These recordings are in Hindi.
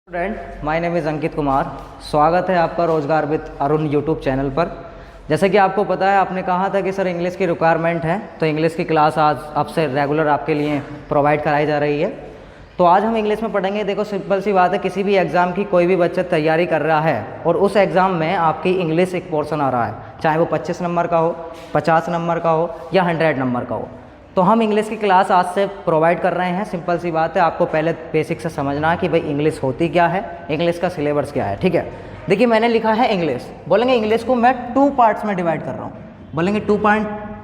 Student, my name is Ankit Kumar. स्वागत है आपका रोजगार विद अरुण यूट्यूब चैनल पर। जैसे कि आपको पता है, आपने कहा था कि सर इंग्लिश की रिक्वायरमेंट है, तो इंग्लिश की क्लास आज आपसे रेगुलर आपके लिए प्रोवाइड कराई जा रही है। तो आज हम इंग्लिश में पढ़ेंगे। देखो, सिंपल सी बात है, किसी भी एग्ज़ाम की कोई भी बच्चा तैयारी कर रहा है और उस एग्ज़ाम में आपकी इंग्लिश एक पोर्शन आ रहा है, चाहे वो 25 नंबर का हो, 50 नंबर का हो या 100 नंबर का हो, तो हम इंग्लिश की क्लास आज से प्रोवाइड कर रहे हैं। सिंपल सी बात है, आपको पहले बेसिक से समझना है कि भाई इंग्लिश होती क्या है, इंग्लिश का सिलेबस क्या है। ठीक है, देखिए मैंने लिखा है इंग्लिश। बोलेंगे इंग्लिश को मैं 2 पार्ट्स में डिवाइड कर रहा हूँ। बोलेंगे 2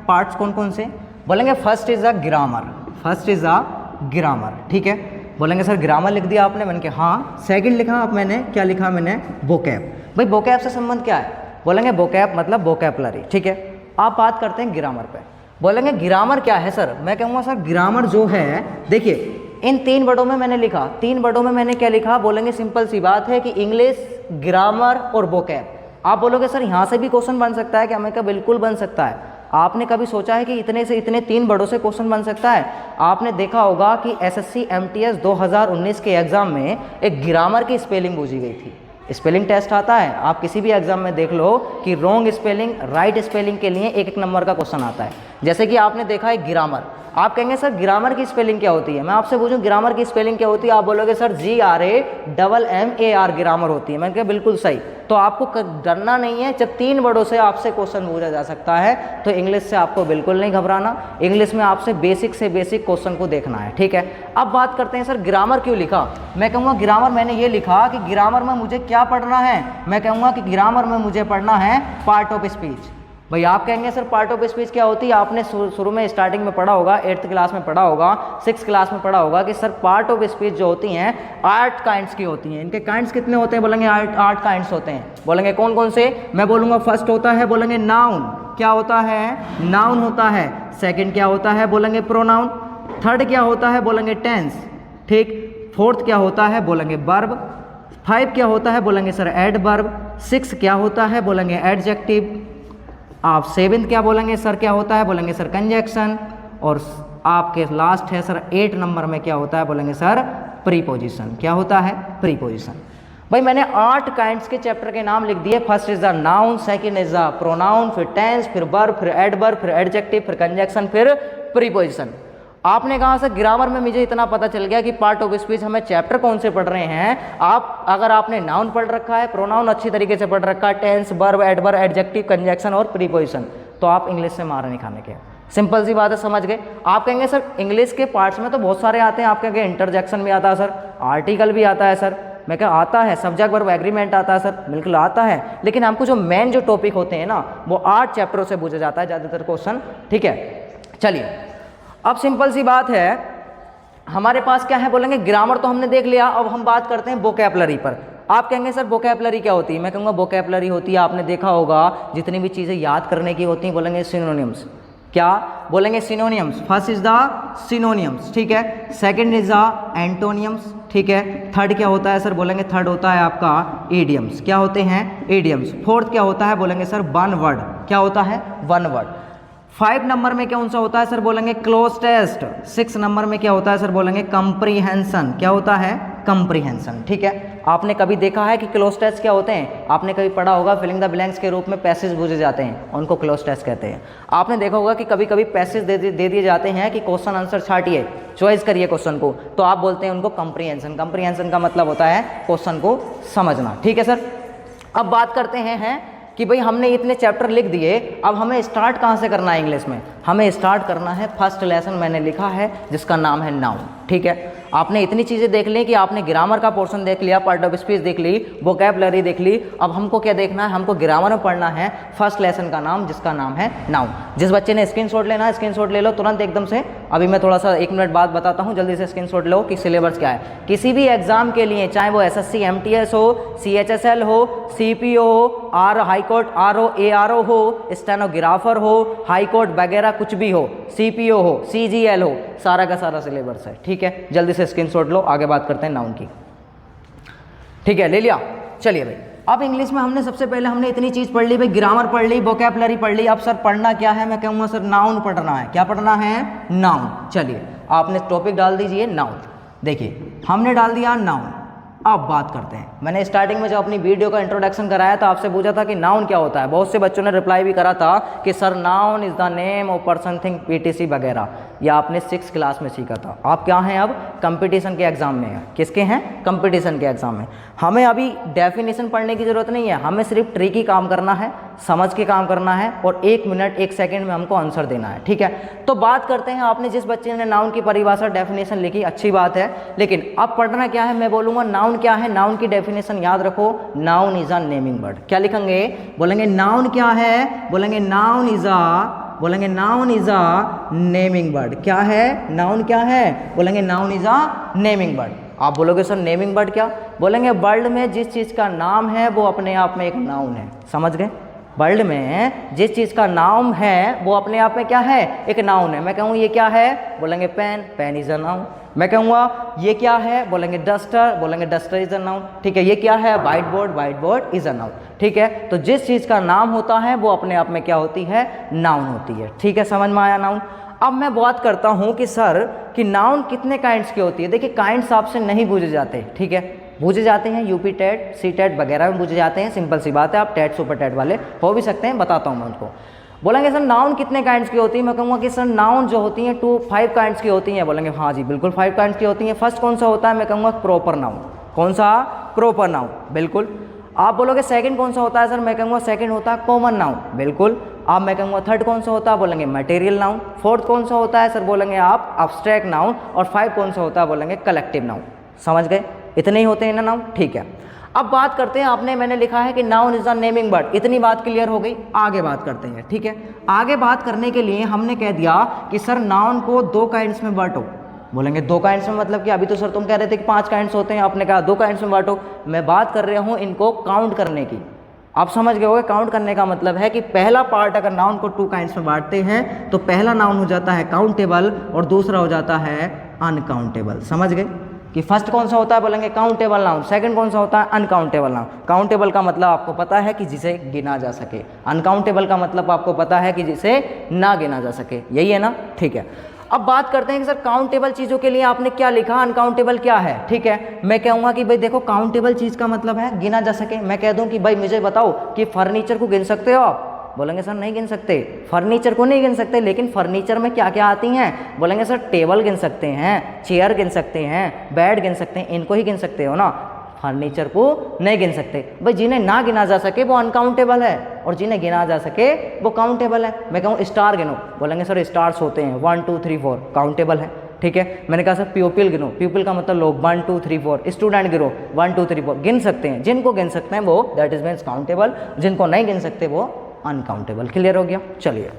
पार्ट्स कौन कौन से? बोलेंगे first is a grammar, first is a grammar. ठीक है, बोलेंगे सर ग्रामर लिख दिया आपने? मैंने कहा हाँ। सेकंड लिखा आप, मैंने क्या लिखा? मैंने वोकैब। भाई वोकैब से संबंध क्या है? बोलेंगे वोकैब मतलब वोकैबुलरी। ठीक है, आप बात करते हैं ग्रामर पे। बोलेंगे ग्रामर क्या है सर? मैं कहूँगा सर ग्रामर जो है, देखिए इन 3 वर्डों में मैंने लिखा, 3 वर्डों में मैंने क्या लिखा? बोलेंगे सिंपल सी बात है कि इंग्लिश, ग्रामर और वोकैब। आप बोलोगे सर यहाँ से भी क्वेश्चन बन सकता है क्या? मैं क्या बिल्कुल बन सकता है। आपने कभी सोचा है कि इतने से इतने 3 वर्डों से क्वेश्चन बन सकता है? आपने देखा होगा कि एसएससी एमटीएस 2019 के एग्जाम में एक ग्रामर की स्पेलिंग पूछी गई थी। स्पेलिंग टेस्ट आता है, आप किसी भी एग्जाम में देख लो कि रॉन्ग स्पेलिंग, राइट स्पेलिंग के लिए 1-1 नंबर का क्वेश्चन आता है। जैसे कि आपने देखा है ग्रामर, आप कहेंगे सर ग्रामर की स्पेलिंग क्या होती है? मैं आपसे पूछूं ग्रामर की स्पेलिंग क्या होती है? आप बोलोगे सर GRAMMAR ग्रामर होती है। मैंने कहा बिल्कुल सही। तो आपको डरना नहीं है, जब 3 वर्डों से आपसे क्वेश्चन पूछा जा सकता है तो इंग्लिश से आपको बिल्कुल नहीं घबराना। इंग्लिश में आपसे बेसिक से बेसिक क्वेश्चन को देखना है। ठीक है, अब बात करते हैं सर ग्रामर क्यों लिखा। मैं कहूँगा ग्रामर मैंने ये लिखा कि ग्रामर में मुझे क्या पढ़ना है? मैं कहूँगा कि ग्रामर में मुझे पढ़ना है पार्ट ऑफ स्पीच। भाई आप कहेंगे सर पार्ट ऑफ स्पीच क्या होती है? आपने शुरू में स्टार्टिंग में पढ़ा होगा, 8th क्लास में पढ़ा होगा, 6th क्लास में पढ़ा होगा कि सर पार्ट ऑफ स्पीच जो होती हैं 8 काइंड्स की होती हैं। इनके काइंड्स कितने होते हैं? बोलेंगे 8 काइंड्स होते हैं। बोलेंगे कौन कौन से? मैं बोलूँगा फर्स्ट होता है, बोलेंगे नाउन। क्या होता है? नाउन होता है। सेकेंड क्या होता है? बोलेंगे प्रोनाउन। थर्ड क्या होता है? बोलेंगे टेंस। ठीक, फोर्थ क्या होता है? बोलेंगे वर्ब। 5 क्या होता है? बोलेंगे सर एडवर्ब। 6 क्या होता है? बोलेंगे एडजेक्टिव। आप 7 क्या बोलेंगे सर? क्या होता है? बोलेंगे सर कंजक्शन। और आपके लास्ट है सर 8 नंबर में क्या होता है? बोलेंगे सर प्रीपोजिशन। क्या होता है? प्रीपोजिशन। भाई मैंने 8 काइंड्स के चैप्टर के नाम लिख दिए। First is the noun, second is the pronoun, फिर टेंस, फिर वर्ब, फिर एडवर्ब, फिर एडजेक्टिव, फिर कंजक्शन, फिर प्रीपोजिशन। आपने कहा सर ग्रामर में मुझे इतना पता चल गया कि पार्ट ऑफ स्पीच हमें चैप्टर कौन से पढ़ रहे हैं। आप अगर आपने नाउन पढ़ रखा है, प्रोनाउन अच्छी तरीके से पढ़ रखा है, tense, verb, adverb, adjective, conjunction और प्रीपोजिशन, तो आप इंग्लिश से मार नहीं खाने के। सिंपल सी बात है, समझ गए? आप कहेंगे सर इंग्लिश के पार्ट्स में तो बहुत सारे आते हैं। आप कहेंगे इंटरजेक्शन भी आता है सर, आर्टिकल भी आता है सर। मैं क्या आता है? सब्जेक्ट वर्ब एग्रीमेंट आता है सर, बिल्कुल आता है। लेकिन हमको जो मेन जो टॉपिक होते हैं ना, वो 8 चैप्टरों से पूछा जाता है ज़्यादातर क्वेश्चन। ठीक है, चलिए अब सिंपल सी बात है, हमारे पास क्या है? बोलेंगे ग्रामर तो हमने देख लिया। अब हम बात करते हैं वोकैबुलरी पर। आप कहेंगे सर वोकैबुलरी क्या होती है? मैं कहूँगा वोकैबुलरी होती है, आपने देखा होगा जितनी भी चीज़ें याद करने की होती हैं, बोलेंगे सिनोनिम्स। क्या बोलेंगे? Synonyms. First is the synonyms. ठीक है, सेकंड इज द एंटोनियम्स। ठीक है, थर्ड क्या होता है सर? बोलेंगे थर्ड होता है आपका इडियम्स। क्या होते हैं? इडियम्स। फोर्थ क्या होता है? बोलेंगे सर वन वर्ड। क्या होता है? One word. 5 नंबर में कौन सा होता है सर? बोलेंगे क्लोज टेस्ट। 6 नंबर में क्या होता है सर? बोलेंगे कंप्रीहेंशन। क्या होता है? कंप्रीहेंशन। ठीक है, आपने कभी देखा है कि क्लोज टेस्ट क्या होते हैं? आपने कभी पढ़ा होगा फिलिंग द ब्लैंक्स के रूप में पैसेज पूछे जाते हैं, उनको क्लोज टेस्ट कहते हैं। आपने देखा होगा कि कभी कभी पैसेज दे दिए जाते हैं कि क्वेश्चन आंसर छाटिए, चॉइस करिए क्वेश्चन को, तो आप बोलते हैं उनको कंप्रीहेंशन। कंप्रीहेंशन का मतलब होता है क्वेश्चन को समझना। ठीक है सर, अब बात करते हैं कि भाई हमने इतने चैप्टर लिख दिए, अब हमें स्टार्ट कहाँ से करना है इंग्लिश में? हमें स्टार्ट करना है फर्स्ट लेसन मैंने लिखा है जिसका नाम है नाउन। ठीक है, आपने इतनी चीज़ें देख ली कि आपने ग्रामर का पोर्शन देख लिया, पार्ट ऑफ स्पीच देख ली, वोकैबुलरी देख ली। अब हमको क्या देखना है? हमको ग्रामर में पढ़ना है फर्स्ट लेसन का नाम जिसका नाम है नाउन। जिस बच्चे ने स्क्रीनशॉट लेना है स्क्रीनशॉट ले लो तुरंत एकदम से। अभी मैं थोड़ा सा 1 मिनट बाद बताता हूँ, जल्दी से स्क्रीनशॉट लो कि सिलेबस क्या है। किसी भी एग्जाम के लिए, चाहे वो एसएससी एमटीएस हो, CHSL हो, CPO हो, हाईकोर्ट RO ARO हो, स्टेनोग्राफर हो, हाईकोर्ट वगैरह कुछ भी हो, CPO हो, CGL हो, सारा का सारा सिलेबस है। ठीक है, जल्दी से स्क्रीनशॉट लो, आगे बात करते हैं नाउन की। ठीक है, ले लिया? चलिए भाई, अब इंग्लिश में हमने सबसे पहले हमने इतनी चीज़ पढ़ ली भाई, ग्रामर पढ़ ली, वोकैबुलरी पढ़ ली। अब सर पढ़ना क्या है? मैं कहूँगा सर नाउन पढ़ना है। क्या पढ़ना है? नाउन। चलिए आपने टॉपिक डाल दीजिए नाउन। देखिए हमने डाल दिया नाउन। अब बात करते हैं, मैंने स्टार्टिंग में जब अपनी वीडियो का इंट्रोडक्शन कराया तो आपसे पूछा था कि नाउन क्या होता है। बहुत से बच्चों ने रिप्लाई भी करा था कि sir noun is the name of person thing PTC वगैरह, ये आपने 6th क्लास में सीखा था। आप क्या हैं अब कंपटीशन के एग्ज़ाम में हैं। किसके हैं? कंपटीशन के एग्ज़ाम में। हमें अभी डेफिनेशन पढ़ने की ज़रूरत नहीं है, हमें सिर्फ ट्रिकी काम करना है, समझ के काम करना है और 1 मिनट 1 सेकेंड में हमको आंसर देना है, ठीक है। तो बात करते हैं, आपने जिस बच्चे ने नाउन की परिभाषा डेफिनेशन लिखी अच्छी बात है, लेकिन अब पढ़ना क्या है मैं बोलूँगा नाउन क्या है। नाउन की डेफिनेशन याद रखो, noun is a naming word. क्या लिखेंगे? बोलेंगे नाउन क्या है, बोलेंगे नाउन इज अ, बोलेंगे noun is a naming word. क्या है? नाउन क्या है? बोलेंगे noun is a naming word. आप बोलोगे सर नेमिंग वर्ड क्या? बोलेंगे वर्ल्ड में जिस चीज़ का नाम है वो अपने आप में एक नाउन है। समझ गए? वर्ल्ड में जिस चीज़ का नाम है वो अपने आप में क्या है? एक नाउन है। मैं कहूँ ये क्या है? बोलेंगे pen, pen is a noun. मैं कहूँगा ये क्या है? बोलेंगे डस्टर, बोलेंगे डस्टर इज अ नाउन। ठीक है, ये क्या है? White board, white board is a noun. ठीक है, तो जिस चीज़ का नाम होता है वो अपने आप में क्या होती है? नाउन होती है। ठीक है, समझ में आया नाउन। अब मैं बात करता हूँ कि सर कि नाउन कितने काइंड्स की होती है। देखिए काइंड्स आपसे नहीं पूछे जाते, ठीक है, पूछे जाते हैं यूपी टेट, सी टेट वगैरह में पूछे जाते हैं। सिंपल सी बात है, आप टेट सुपर टेट वाले हो भी सकते हैं, बताता हूँ मैं उनको। बोलेंगे सर नाउन कितने काइंड्स की होती है? मैं कहूँगा कि सर नाउन जो होती हैं 5 काइंड्स की होती हैं। बोलेंगे हाँ जी बिल्कुल 5 काइंड्स की होती हैं। फर्स्ट कौन सा होता है? मैं कहूँगा प्रॉपर नाउन। कौन सा? प्रॉपर नाउन, बिल्कुल। आप बोलोगे सेकंड कौन सा होता है? सर मैं कहूँगा सेकंड होता है कॉमन नाउन, बिल्कुल। आप मैं कहूँगा थर्ड कौन सा होता है? बोलेंगे मटेरियल नाउन। फोर्थ कौन सा होता है? सर बोलेंगे आप अब्स्ट्रैक्ट नाउन। और 5 कौन सा होता है? बोलेंगे कलेक्टिव नाउन। समझ गए? इतने ही होते हैं ना नाउन, ठीक है। अब बात करते हैं, आपने मैंने लिखा है कि noun is a naming word, इतनी बात क्लियर हो गई। आगे बात करते हैं, ठीक है। आगे बात करने के लिए हमने कह दिया कि सर नाउन को 2 काइंड्स में बांटो। बोलेंगे 2 काइंड्स में मतलब कि अभी तो सर तुम कह रहे थे कि 5 काइंड्स होते हैं, आपने कहा 2 काइंड्स में बांटो। मैं बात कर रहा हूँ इनको काउंट करने की। आप समझ गए होगे काउंट करने का मतलब है कि पहला पार्ट अगर नाउन को 2 काइंड्स में बांटते हैं तो पहला नाउन हो जाता है काउंटेबल और दूसरा हो जाता है अनकाउंटेबल। समझ गए कि फर्स्ट कौन सा होता है? बोलेंगे काउंटेबल नाउन। सेकंड कौन सा होता है? Uncountable noun. काउंटेबल का मतलब आपको पता है कि जिसे गिना जा सके, अनकाउंटेबल का मतलब आपको पता है कि जिसे ना गिना जा सके, यही है ना, ठीक है। अब बात करते हैं कि सर काउंटेबल चीज़ों के लिए आपने क्या लिखा, अनकाउंटेबल क्या है, ठीक है। मैं कहूँगा कि भाई देखो काउंटेबल चीज़ का मतलब है गिना जा सके। मैं कह दूँ कि भाई मुझे बताओ कि फर्नीचर को गिन सकते हो आप? बोलेंगे सर नहीं गिन सकते, फर्नीचर को नहीं गिन सकते, लेकिन फर्नीचर में क्या क्या आती हैं? बोलेंगे सर टेबल गिन सकते हैं, चेयर गिन सकते हैं, बेड गिन सकते हैं, इनको ही गिन सकते हो ना, फर्नीचर को नहीं गिन सकते। भाई जिन्हें ना गिना जा सके वो अनकाउंटेबल है और जिन्हें गिना जा सके वो काउंटेबल है। मैं कहूँ स्टार गिनो, बोलेंगे सर स्टार्स होते हैं 1 2 3 4, काउंटेबल है, ठीक है। मैंने कहा सर प्यूपिल गिनो, प्यूपिल का मतलब लोग 1 2 3 4, स्टूडेंट गिनो 1 2 3 4, गिन सकते हैं। जिनको गिन सकते हैं वो दैट इज मीन्स काउंटेबल, जिनको नहीं गिन सकते वो अनकाउंटेबल। क्लियर हो गया? चलिए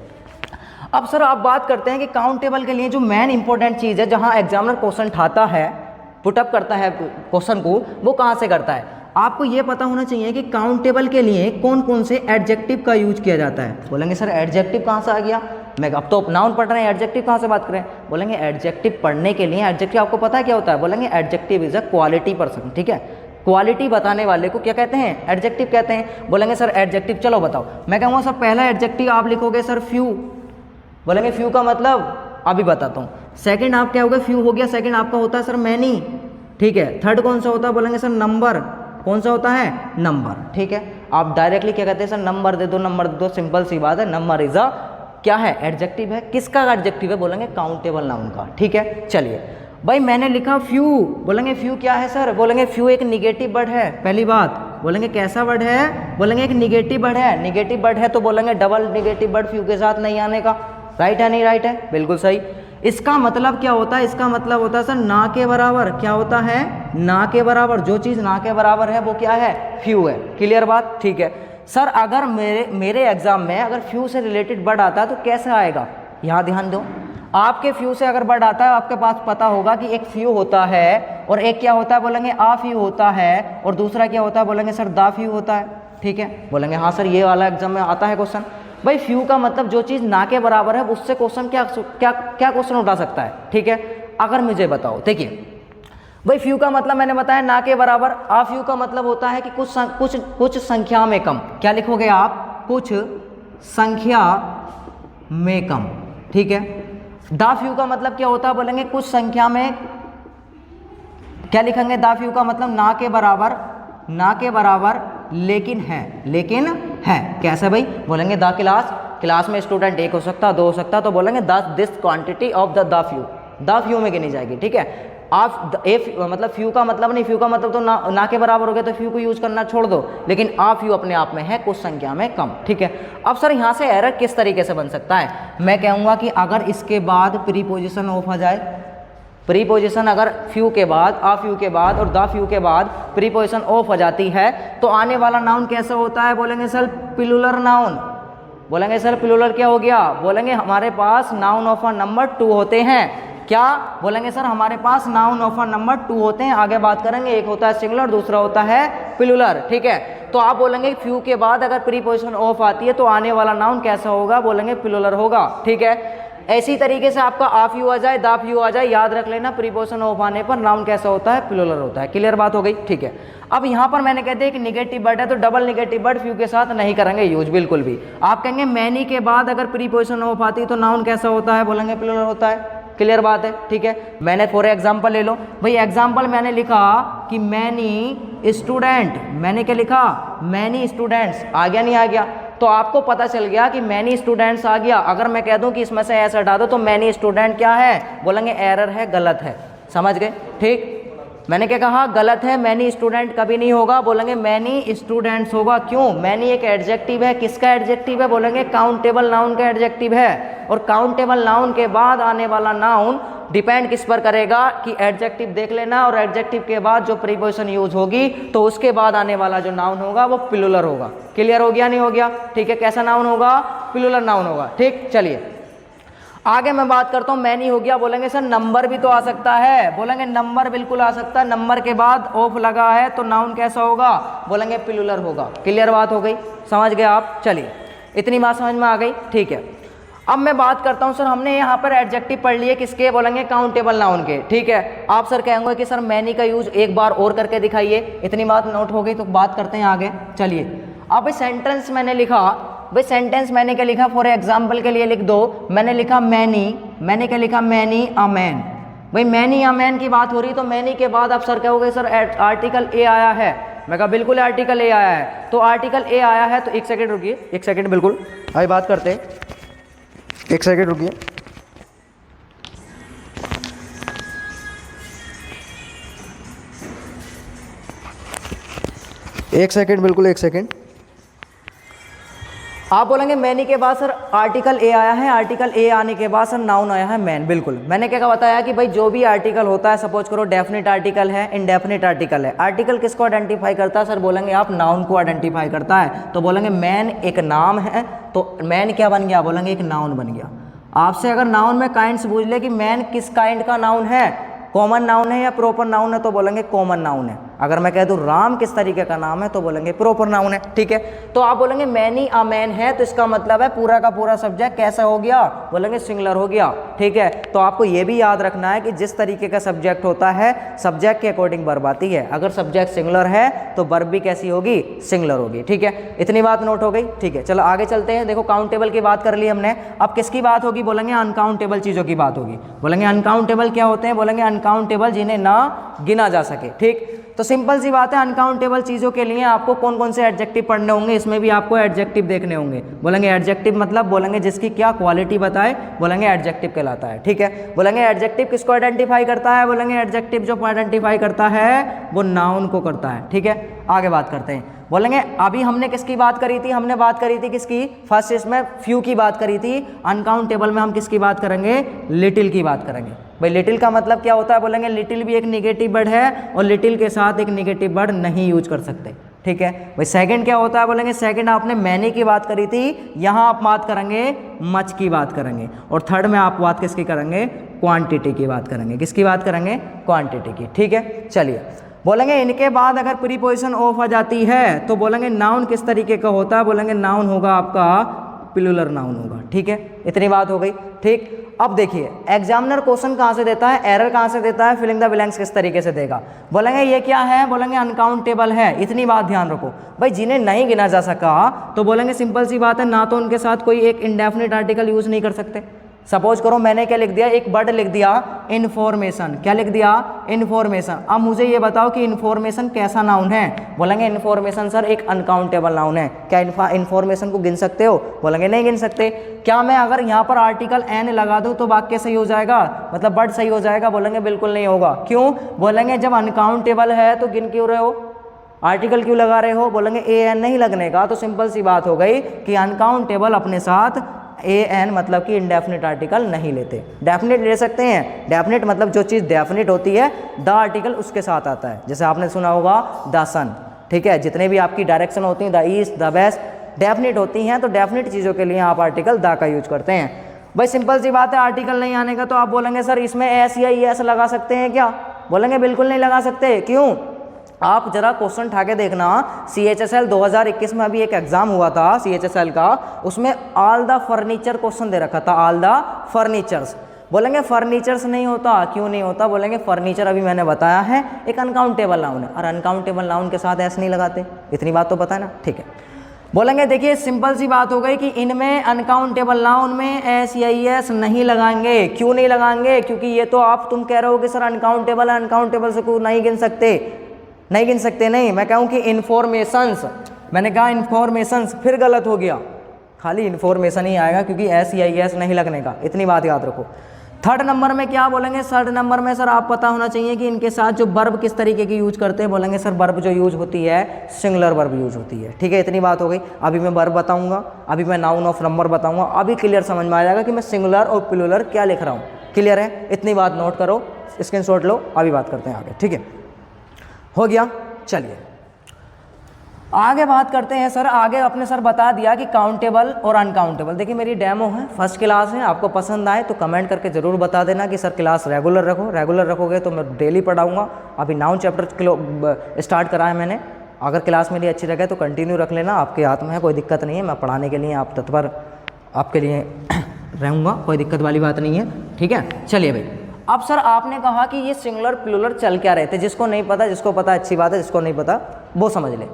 अब सर आप बात करते हैं कि काउंटेबल के लिए जो मेन इंपॉर्टेंट चीज़ है जहां एग्जामिनर क्वेश्चन उठाता है, पुटअप करता है क्वेश्चन को, वो कहां से करता है? आपको ये पता होना चाहिए कि काउंटेबल के लिए कौन कौन से एडजेक्टिव का यूज किया जाता है। बोलेंगे सर एडजेक्टिव कहाँ से आ गया? मैं अब तो नाउन पढ़ रहे हैं, एडजेक्टिव कहाँ से बात करें? बोलेंगे एडजेक्टिव पढ़ने के लिए, एडजेक्टिव आपको पता है क्या होता है? बोलेंगे adjective is a quality person, ठीक है। क्वालिटी बताने वाले को क्या कहते हैं? एडजेक्टिव कहते हैं। बोलेंगे सर एडजेक्टिव, चलो बताओ। मैं कहूँगा सर पहला एडजेक्टिव आप लिखोगे सर फ्यू। बोलेंगे फ्यू का मतलब अभी बताता हूँ। सेकंड आप क्या होगा? फ्यू हो गया, सेकंड आपका होता है सर मैनी, ठीक है। थर्ड कौन सा होता है? बोलेंगे सर नंबर। कौन सा होता है? नंबर, ठीक है। आप डायरेक्टली क्या कहते हैं? सर नंबर दे दो, नंबर दे दो, सिंपल सी बात है। नंबर इज अ क्या है? एडजेक्टिव है। किसका एडजेक्टिव है? बोलेंगे काउंटेबल नाउन का, ठीक है। चलिए भाई मैंने लिखा फ्यू, बोलेंगे फ्यू क्या है सर? बोलेंगे फ्यू एक निगेटिव वर्ड है। पहली बात बोलेंगे कैसा वर्ड है? बोलेंगे एक निगेटिव वर्ड है। निगेटिव वर्ड है तो बोलेंगे डबल निगेटिव वर्ड फ्यू के साथ नहीं आने का। राइट है नहीं राइट है? बिल्कुल सही। इसका मतलब क्या होता है? इसका मतलब होता है सर ना के बराबर। क्या होता है? ना के बराबर। जो चीज़ ना के बराबर है वो क्या है? फ्यू है। क्लियर बात? ठीक है सर। अगर मेरे एग्जाम में अगर फ्यू से रिलेटेड वर्ड आता है तो कैसे आएगा? यहाँ ध्यान दो। आपके फ्यू से अगर वर्ड आता है आपके पास पता होगा कि एक फ्यू होता है और एक क्या होता है? बोलेंगे आ फ्यू होता है और दूसरा क्या होता है? बोलेंगे सर दा फ्यू होता है, ठीक है। बोलेंगे हाँ सर ये वाला एग्जाम में आता है क्वेश्चन। भाई फ्यू का मतलब जो चीज़ ना के बराबर है उससे क्वेश्चन क्या क्वेश्चन उठा सकता है, ठीक है। अगर मुझे बताओ, देखिए भाई फ्यू का मतलब मैंने बताया ना के बराबर। आ फ्यू का मतलब होता है कि कुछ संख्या में कम। क्या लिखोगे आप? कुछ संख्या में कम, ठीक है। दा फ्यू का मतलब क्या होता है? बोलेंगे कुछ संख्या में क्या लिखेंगे, द फ्यू का मतलब ना के बराबर, ना के बराबर लेकिन है, लेकिन है। कैसे भाई, बोलेंगे द क्लास, क्लास में स्टूडेंट एक हो सकता, दो हो सकता, तो बोलेंगे this quantity of the few, the few में गिनी जाएगी। ठीक है, आप मतलब फ्यू का मतलब नहीं, फ्यू का मतलब तो ना के बराबर हो गया, तो फ्यू को यूज करना छोड़ दो, लेकिन आ फ्यू अपने आप में है कुछ संख्या में कम। ठीक है, अब सर यहाँ से एरर किस तरीके से बन सकता है, मैं कहूँगा कि अगर इसके बाद प्रीपोजिशन ऑफ आ जाए, प्रीपोजिशन अगर फ्यू के बाद, आ फ्यू के बाद और द फ्यू के बाद प्रीपोजिशन ऑफ हो जाती है, तो आने वाला नाउन कैसा होता है, बोलेंगे सर प्लूरल नाउन। बोलेंगे सर प्लूरल क्या हो गया, बोलेंगे हमारे पास नाउन ऑफ अ नंबर 2 होते हैं। क्या बोलेंगे सर, हमारे पास नाउन ऑफ अ नंबर 2 होते हैं। आगे बात करेंगे, एक होता है सिंगुलर, दूसरा होता है प्लूरल। ठीक है, तो आप बोलेंगे फ्यू के बाद अगर प्रीपोजिशन ऑफ आती है तो आने वाला नाउन कैसा होगा, बोलेंगे प्लूरल होगा। ठीक है, ऐसी तरीके से आपका आ फ्यू आ जाए, द फ्यू आ जाए, याद रख लेना प्रीपोजिशन ऑफ आने पर नाउन कैसा होता है, प्लूरल होता है। क्लियर बात हो गई। ठीक है, अब यहाँ पर मैंने कहते हैं कि निगेटिव वर्ड है तो डबल निगेटिव वर्ड फ्यू के साथ नहीं करेंगे यूज बिल्कुल भी। आप कहेंगे मैनी के बाद अगर प्रीपोजिशन ऑफ आती है तो नाउन कैसा होता है, बोलेंगे प्लूरल होता है। क्लियर बात है। ठीक है, मैंने फॉर एग्जाम्पल ले लो भाई, एग्जाम्पल मैंने लिखा कि मैनी स्टूडेंट, मैंने क्या लिखा, मैनी स्टूडेंट्स, आ गया नहीं आ गया, तो आपको पता चल गया कि मैनी स्टूडेंट्स आ गया। अगर मैं कह दूं कि इसमें से ऐसा हटा दो तो मैनी स्टूडेंट क्या है, बोलेंगे एरर है, गलत है। समझ गए। ठीक, मैंने क्या कहा, गलत है, मैनी स्टूडेंट कभी नहीं होगा, बोलेंगे मैनी स्टूडेंट्स होगा। क्यों, मैनी एक एडजेक्टिव है, किसका एडजेक्टिव है, बोलेंगे काउंटेबल नाउन का एडजेक्टिव है। और काउंटेबल नाउन के बाद आने वाला नाउन डिपेंड किस पर करेगा कि एडजेक्टिव देख लेना, और एडजेक्टिव के बाद जो प्रीपोजिशन यूज होगी तो उसके बाद आने वाला जो नाउन होगा वो प्लूरल होगा। क्लियर हो गया नहीं हो गया। ठीक है, कैसा नाउन होगा, प्लूरल नाउन होगा। ठीक, चलिए आगे मैं बात करता हूँ। मैनी हो गया, बोलेंगे सर नंबर भी तो आ सकता है, बोलेंगे नंबर बिल्कुल आ सकता है, नंबर के बाद ऑफ लगा है तो नाउन कैसा होगा, बोलेंगे प्लूरल होगा। क्लियर बात हो गई, समझ गए आप। चलिए इतनी बात समझ में आ गई। ठीक है, अब मैं बात करता हूँ सर, हमने यहाँ पर एडजेक्टिव पढ़ लिए किसके, बोलेंगे काउंटेबल नाउन के। ठीक है, आप सर कहेंगे कि सर मैनी का यूज एक बार और करके दिखाइए। इतनी बात नोट हो गई तो बात करते हैं आगे। चलिए, अब सेंटेंस मैंने लिखा भाई, सेंटेंस मैंने क्या लिखा, फॉर एग्जाम्पल के लिए लिख दो, मैंने लिखा मैनी, मैंने क्या लिखा, मैनी अ मैन। भाई मैनी अ मैन की बात हो रही तो मैनी के बाद आप सर कहोगे सर आर्टिकल ए आया है। मैं कहा बिल्कुल आर्टिकल ए आया है, तो आर्टिकल ए आया है तो एक सेकेंड रुकिए, एक सेकेंड, बिल्कुल अभी बात करते हैं, एक सेकेंड रुकिए। एक सेकेंड, बिल्कुल एक सेकेंड। आप बोलेंगे मैनी के बाद सर आर्टिकल ए आया है, आर्टिकल ए आने के बाद सर नाउन आया है मैन। बिल्कुल, मैंने क्या बताया कि भाई जो भी आर्टिकल होता है, सपोज करो डेफिनेट आर्टिकल है, इनडेफिनेट आर्टिकल है। आर्टिकल किसको आइडेंटिफाई करता है, सर बोलेंगे आप नाउन को आइडेंटिफाई करता है। तो बोलेंगे मैन एक नाम है, तो मैन क्या बन गया, बोलेंगे एक नाउन बन गया। आपसे अगर नाउन में काइंड पूछ ले कि मैन किस काइंड का नाउन है, कॉमन नाउन है या प्रॉपर नाउन है, तो बोलेंगे कॉमन नाउन है। अगर मैं कह दूं राम किस तरीके का नाम है तो बोलेंगे प्रॉपर नाउन है। ठीक है, तो आप बोलेंगे मैनी अ मैन है तो इसका मतलब है पूरा का पूरा सब्जेक्ट कैसा हो गया, बोलेंगे सिंगुलर हो गया। ठीक है, तो आपको ये भी याद रखना है कि जिस तरीके का सब्जेक्ट होता है सब्जेक्ट के अकॉर्डिंग वर्ब आती है। अगर सब्जेक्ट सिंगुलर है तो वर्ब भी कैसी होगी, सिंगुलर होगी। ठीक है, इतनी बात नोट हो गई। ठीक है, चलो आगे चलते हैं। देखो काउंटेबल की बात कर ली हमने, अब किसकी बात होगी, बोलेंगे अनकाउंटेबल चीज़ों की बात होगी। बोलेंगे अनकाउंटेबल क्या होते हैं, बोलेंगे अनकाउंटेबल जिन्हें ना गिना जा सके। ठीक, तो सिंपल सी बात है, अनकाउंटेबल चीज़ों के लिए आपको कौन कौन से एडजेक्टिव पढ़ने होंगे, इसमें भी आपको एडजेक्टिव देखने होंगे। बोलेंगे एडजेक्टिव मतलब बोलेंगे जिसकी क्या क्वालिटी बताए, बोलेंगे एडजेक्टिव कहलाता है। ठीक है, बोलेंगे एडजेक्टिव किसको आइडेंटिफाई करता है, बोलेंगे एडजेक्टिव जो आइडेंटिफाई करता है वो नाउन को करता है। ठीक है, आगे बात करते हैं। बोलेंगे अभी हमने किसकी बात करी थी, हमने बात करी थी किसकी, फर्स्ट इसमें फ्यू की बात करी थी। अनकाउंटेबल में हम किसकी बात करेंगे, लिटिल की बात करेंगे। भाई लिटिल का मतलब क्या होता है, बोलेंगे लिटिल भी एक निगेटिव वर्ड है और लिटिल के साथ एक निगेटिव वर्ड नहीं यूज कर सकते। ठीक है, भाई सेकंड क्या होता है, बोलेंगे सेकंड आपने मैनी की बात करी थी, यहाँ आप बात करेंगे मच की बात करेंगे। और थर्ड में आप बात किसकी करेंगे, क्वांटिटी की बात करेंगे। किसकी बात करेंगे, क्वांटिटी की। ठीक है, चलिए बोलेंगे इनके बाद अगर प्रीपोजिशन ऑफ आ जाती है तो बोलेंगे नाउन किस तरीके का होता है, बोलेंगे नाउन होगा आपका प्लूरल नाउन होगा। ठीक है, इतनी बात हो गई। ठीक, अब देखिए एग्जामिनर क्वेश्चन कहाँ से देता है, एरर कहाँ से देता है, फिलिंग द ब्लैंक्स किस तरीके से देगा। बोलेंगे ये क्या है, बोलेंगे अनकाउंटेबल है। इतनी बात ध्यान रखो भाई, जिन्हें नहीं गिना जा सका तो बोलेंगे सिंपल सी बात है, ना तो उनके साथ कोई एक इंडेफिनिट आर्टिकल यूज नहीं कर सकते। सपोज करो मैंने क्या लिख दिया, एक वर्ड लिख दिया इन्फॉर्मेशन। क्या लिख दिया, इन्फॉर्मेशन। अब मुझे ये बताओ कि इन्फॉर्मेशन कैसा नाउन है। बोलेंगे इन्फॉर्मेशन सर एक अनकाउंटेबल नाउन है। क्या इन्फॉर्मेशन को गिन सकते हो? बोलेंगे नहीं गिन सकते। क्या मैं अगर यहाँ पर आर्टिकल एन लगा दूँ तो वाक्य सही हो जाएगा, मतलब वर्ड सही हो जाएगा? बोलेंगे बिल्कुल नहीं होगा। क्यों? बोलेंगे जब अनकाउंटेबल है तो गिन क्यों रहे हो, आर्टिकल क्यों लगा रहे हो? बोलेंगे ए एन नहीं लगने का। तो सिंपल सी बात हो गई कि अनकाउंटेबल अपने साथ ए एन मतलब कि इंडेफिनिट आर्टिकल नहीं लेते। डेफिनेट ले सकते हैं। डेफिनेट मतलब जो चीज़ डेफिनेट होती है द आर्टिकल उसके साथ आता है। जैसे आपने सुना होगा द सन, ठीक है। जितने भी आपकी डायरेक्शन होती हैं, the east, the west, definite होती हैं। तो डेफिनेट चीज़ों के लिए आप आर्टिकल द का यूज करते हैं। भाई सिंपल सी बात है, आर्टिकल नहीं आने का तो आप बोलेंगे सर इसमें एस या ई एस लगा सकते हैं क्या? बोलेंगे बिल्कुल नहीं लगा सकते। क्यों? आप जरा क्वेश्चन उठा के देखना, CHSL 2021 में अभी एक एग्जाम हुआ था CHSL का, उसमें ऑल द फर्नीचर क्वेश्चन दे रखा था, ऑल द फर्नीचर्स। बोलेंगे फर्नीचर्स नहीं होता। क्यों नहीं होता? बोलेंगे फर्नीचर अभी मैंने बताया है एक अनकाउंटेबल नाउन है, और अनकाउंटेबल नाउन के साथ ऐसे नहीं लगाते। इतनी बात तो पता है ना, ठीक है। बोलेंगे देखिए सिंपल सी बात हो गई कि इनमें अनकाउंटेबल नाउन में एस या ई एस नहीं लगाएंगे। क्यों नहीं लगाएंगे? क्योंकि ये तो तुम कह रहे हो कि सर अनकाउंटेबल है, अनकाउंटेबल से को नहीं गिन सकते, नहीं गिन सकते। नहीं, मैं कहूँ कि इन्फॉर्मेशंस, मैंने कहा इन्फॉर्मेशंस, फिर गलत हो गया, खाली इन्फॉर्मेशन ही आएगा क्योंकि एस या ई एस नहीं लगने का। इतनी बात याद रखो। थर्ड नंबर में क्या बोलेंगे? थर्ड नंबर में सर आप पता होना चाहिए कि इनके साथ जो वर्ब किस तरीके की यूज करते हैं। बोलेंगे सर वर्ब जो यूज होती है सिंगुलर वर्ब यूज होती है, ठीक है। इतनी बात हो गई। अभी मैं वर्ब बताऊंगा, अभी मैं नाउन ऑफ नंबर बताऊंगा, अभी क्लियर समझ में आ जाएगा कि मैं सिंगुलर और प्लूरल क्या लिख रहा हूँ। क्लियर है? इतनी बात नोट करो, स्क्रीनशॉट लो, अभी बात करते हैं आगे, ठीक है। हो गया। चलिए आगे बात करते हैं। सर आगे अपने सर बता दिया कि काउंटेबल और अनकाउंटेबल। देखिए मेरी डेमो है, फर्स्ट क्लास है, आपको पसंद आए तो कमेंट करके ज़रूर बता देना कि सर क्लास रेगुलर रखो। रेगुलर रखोगे तो मैं डेली पढ़ाऊंगा। अभी नाउन चैप्टर स्टार्ट करा है मैंने। अगर क्लास मेरी अच्छी लगे तो कंटिन्यू रख लेना, आपके हाथ में है, कोई दिक्कत नहीं है। मैं पढ़ाने के लिए आप तत्पर आपके लिए रहूँगा, कोई दिक्कत वाली बात नहीं है, ठीक है। चलिए भाई, अब सर आपने कहा कि ये सिंगुलर प्लूरल चल क्या रहे थे। जिसको नहीं पता, जिसको पता अच्छी बात है, जिसको नहीं पता वो समझ ले।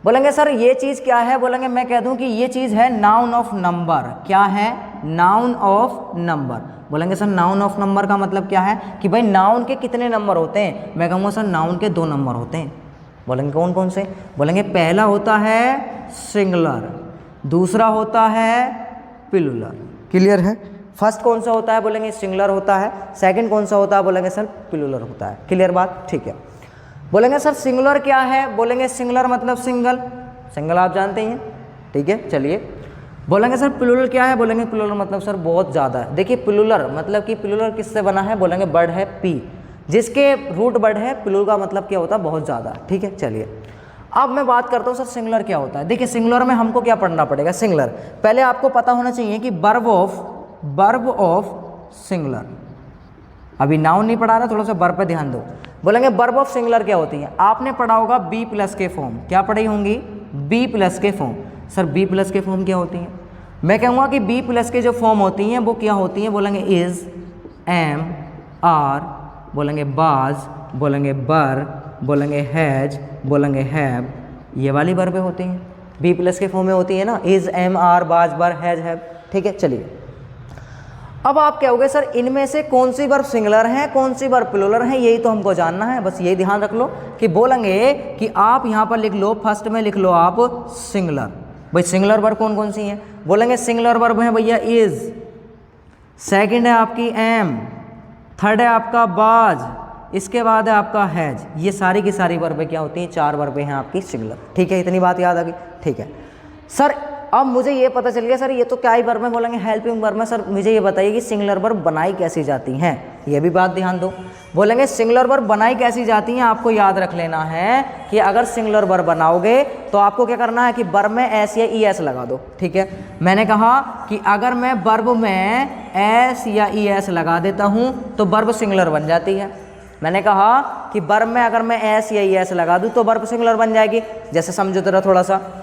बोलेंगे सर ये चीज़ क्या है? बोलेंगे मैं कह दूं कि ये चीज़ है नाउन ऑफ नंबर। क्या है? Noun of number. बोलेंगे सर नाउन ऑफ नंबर का मतलब क्या है कि भाई नाउन के कितने नंबर होते हैं? मैं कहूँगा सर नाउन के 2 नंबर होते हैं। बोलेंगे कौन कौन से? बोलेंगे पहला होता है सिंगुलर, दूसरा होता है प्लूरल। क्लियर है? फर्स्ट कौन सा होता है? बोलेंगे सिंगुलर होता है। सेकंड कौन सा होता है? बोलेंगे सर प्लूरल होता है। क्लियर बात? ठीक है। बोलेंगे सर सिंगुलर क्या है? बोलेंगे सिंगुलर मतलब सिंगल, सिंगल आप जानते हैं, ठीक है। चलिए बोलेंगे सर प्लूरल क्या है? बोलेंगे प्लूरल मतलब सर बहुत ज़्यादा है। देखिए प्लूरल मतलब कि प्लूरल किससे बना है? बोलेंगे वर्ड है पी, जिसके रूट वर्ड है। प्लूरल का मतलब क्या होता है? बहुत ज़्यादा, ठीक है। चलिए अब मैं बात करता हूँ सर सिंगुलर क्या होता है। देखिए सिंगुलर में हमको क्या पढ़ना पड़ेगा? सिंगुलर पहले आपको पता होना चाहिए कि वर्ब ऑफ सिंगुलर। अभी नाउन नहीं पढ़ा रहा, थोड़ा सा वर्ब पे ध्यान दो। बोलेंगे वर्ब ऑफ सिंगुलर क्या होती है? आपने पढ़ा होगा बी प्लस के फॉर्म। क्या पढ़ी होंगी? बी प्लस के फॉर्म। सर बी प्लस के फॉर्म क्या होती हैं? मैं कहूँगा कि बी प्लस के जो फॉर्म होती हैं वो क्या होती हैं? बोलेंगे इज, एम, आर, बोलेंगे बाज, बोलेंगे बर, बोलेंगे हैज, बोलेंगे हैव। ये वाली वर्बें होती हैं, बी प्लस के फॉर्म में होती है ना, इज, एम, आर, बाज, बर, हैज, हैव, ठीक है। चलिए अब आप कहोगे सर इनमें से कौन सी वर्ब सिंगुलर है, कौन सी वर्ब प्लूरल है? यही तो हमको जानना है, बस यही ध्यान रख लो कि बोलेंगे कि आप यहाँ पर लिख लो, फर्स्ट में लिख लो आप सिंगुलर। भाई सिंगुलर वर्ब कौन कौन सी हैं? बोलेंगे सिंगुलर वर्ब है भैया इज, सेकंड है आपकी एम, थर्ड है आपका बाज, इसके बाद है आपका हैज। ये सारी की सारी वर्बें क्या होती हैं? 4 वर्बें हैं आपकी सिंगुलर, ठीक है। इतनी बात याद आ गई, ठीक है। सर अब मुझे ये पता चल गया सर ये तो क्या ही वर्ब में, बोलेंगे हेल्पिंग वर्ब में। सर मुझे ये बताइए कि सिंगुलर वर्ब बनाई कैसी जाती हैं? ये भी बात ध्यान दो। बोलेंगे सिंगुलर वर्ब बनाई कैसी जाती हैं? आपको याद रख लेना है कि अगर सिंगुलर वर्ब बनाओगे तो आपको क्या करना है कि वर्ब में एस या ई एस लगा दो, ठीक है। मैंने कहा कि अगर मैं वर्ब में एस या ई एस लगा देता हूँ तो वर्ब सिंगुलर बन जाती है। मैंने कहा कि वर्ब में अगर मैं एस या ई एस लगा दूँ तो वर्ब सिंगुलर बन जाएगी। जैसे समझो जरा,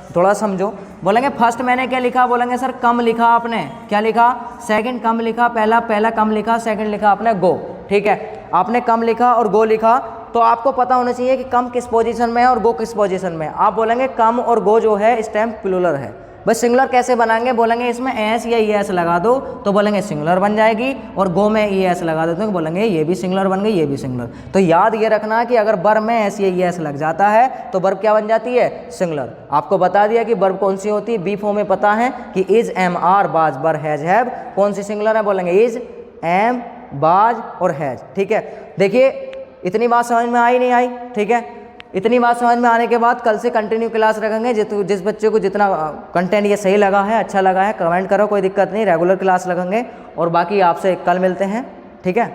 थोड़ा समझो। बोलेंगे फर्स्ट मैंने क्या लिखा? बोलेंगे सर कम लिखा आपने। क्या लिखा? सेकंड कम लिखा, पहला कम लिखा, सेकंड लिखा आपने गो, ठीक है। आपने कम लिखा और गो लिखा, तो आपको पता होना चाहिए कि कम किस पोजीशन में है और गो किस पोजीशन में है। आप बोलेंगे कम और गो जो है इस टाइम प्लूरल है। बस सिंगुलर कैसे बनाएंगे, बोलेंगे इसमें एस या ई एस लगा दो तो बोलेंगे सिंगुलर बन जाएगी, और गो में ई एस लगा देते हैं बोलेंगे ये भी सिंगुलर बन गई, ये भी सिंगुलर। तो याद ये रखना कि अगर वर्ब में एस या ई एस लग जाता है तो वर्ब क्या बन जाती है, सिंगुलर। आपको बता दिया कि वर्ब कौन सी होती है, बी फॉर्म में पता है कि इज, एम, आर, बाज, बर, हैज, हैव, कौन सी सिंगुलर है, बोलेंगे इज, एम, बाज और हैज। ठीक है, देखिए इतनी बात समझ में आई नहीं आई, ठीक है। इतनी बात समझ में आने के बाद कल से कंटिन्यू क्लास रखेंगे। जिस बच्चे को जितना कंटेंट ये सही लगा है, अच्छा लगा है, कमेंट करो, कोई दिक्कत नहीं, रेगुलर क्लास रखेंगे। और बाकी आपसे कल मिलते हैं, ठीक है।